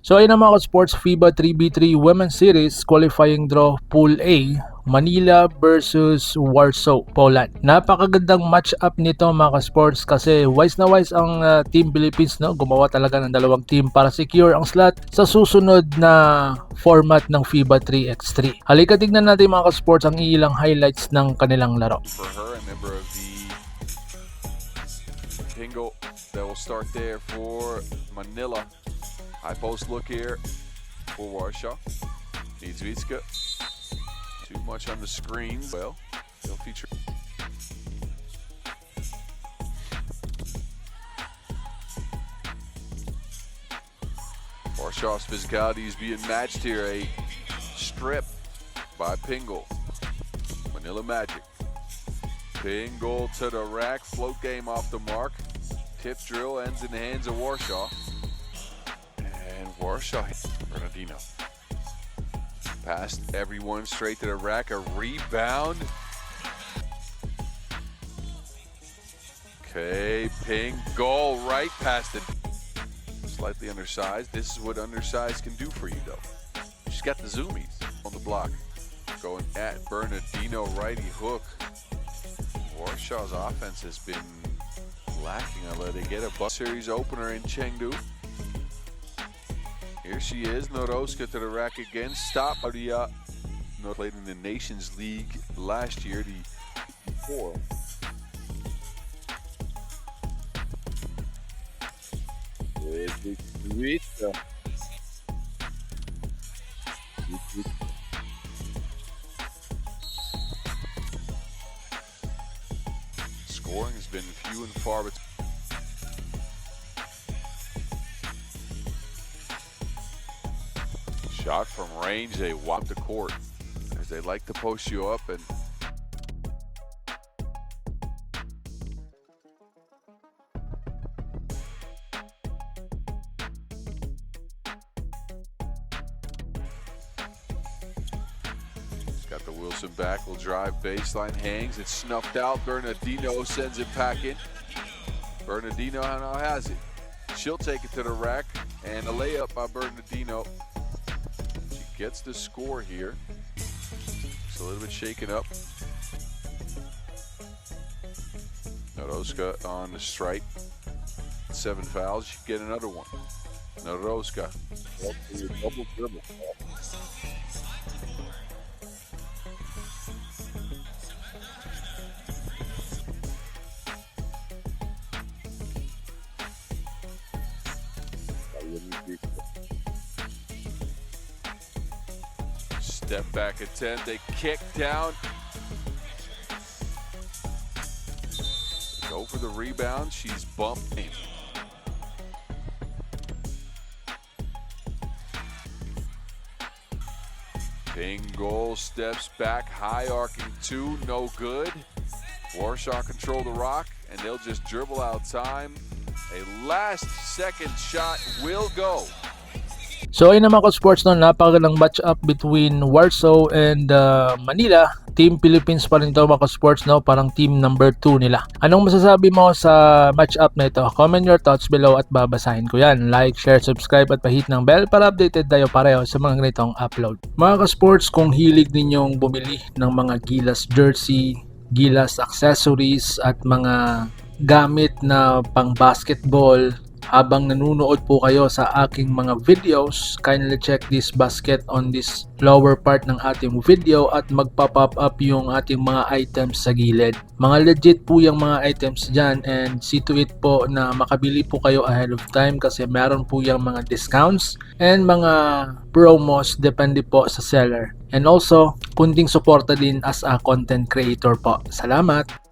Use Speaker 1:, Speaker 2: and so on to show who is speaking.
Speaker 1: So ayun na mga sports, FIBA 3x3 Women's Series Qualifying Draw Pool A, Manila versus Warsaw, Poland. Napakagandang match-up nito mga sports kasi wise na wise ang Team Philippines, no? Gumawa talaga ng dalawang team para secure ang slot sa susunod na format ng FIBA 3x3. Halika tignan natin mga sports ang ilang highlights ng kanilang laro.
Speaker 2: For her, a member of the Pingo that will start there for Manila. High post look here for Warsaw. Needs Vitska. Too much on the screen. Well, they'll feature. Warshaw's physicality is being matched here. A strip by Pingle. Manila Magic. Pingle to the rack. Float game off the mark. Tip drill ends in the hands of Warsaw. Warsaw, Bernardino. Past everyone straight to the rack. A rebound. Okay, ping, goal right past it. Slightly undersized. This is what undersized can do for you, though. She's got the zoomies on the block. Going at Bernardino, righty hook. Warshaw's offense has been lacking. I'll let it get a bus series opener in Chengdu. Here she is, Noroska to the rack again. Stop. Played in the Nations League last year, the 4. Scoring has been few and far between. Shot from range, they walk the court as they like to post you up and he's got the Wilson back, will drive baseline, hangs, it's snuffed out. Bernardino sends it back in. Bernardino now has it. She'll take it to the rack and a layup by Bernardino. Gets the score here. It's a little bit shaken up. Noroska on the strike. 7 fouls. She get another one. Noroska. Double dribble. Step back attempt, they kick down. Go for the rebound, she's bumped in. Pingle steps back, high arcing 2, no good. Warsaw control the rock, and they'll just dribble out time. A last second shot will go.
Speaker 1: So ayun naman ko sports, no, napakagandang match-up between Warsaw and Manila. Team Philippines pa rin ito mga sports, no? Parang team number 2 nila. Anong masasabi mo sa match-up na ito? Comment your thoughts below at babasahin ko yan. Like, share, subscribe at pahit ng bell para updated tayo pareho sa mga ganitong upload. Mga ka-sports, kung hilig ninyong bumili ng mga Gilas jersey, Gilas accessories at mga gamit na pang basketball, habang nanonood po kayo sa aking mga videos, kindly check this basket on this lower part ng ating video at magpa-pop up yung ating mga items sa gilid. Mga legit po yung mga items dyan, and see to it po na makabili po kayo ahead of time kasi meron po yung mga discounts and mga promos depende po sa seller. And also, kunting suporta din as a content creator po. Salamat!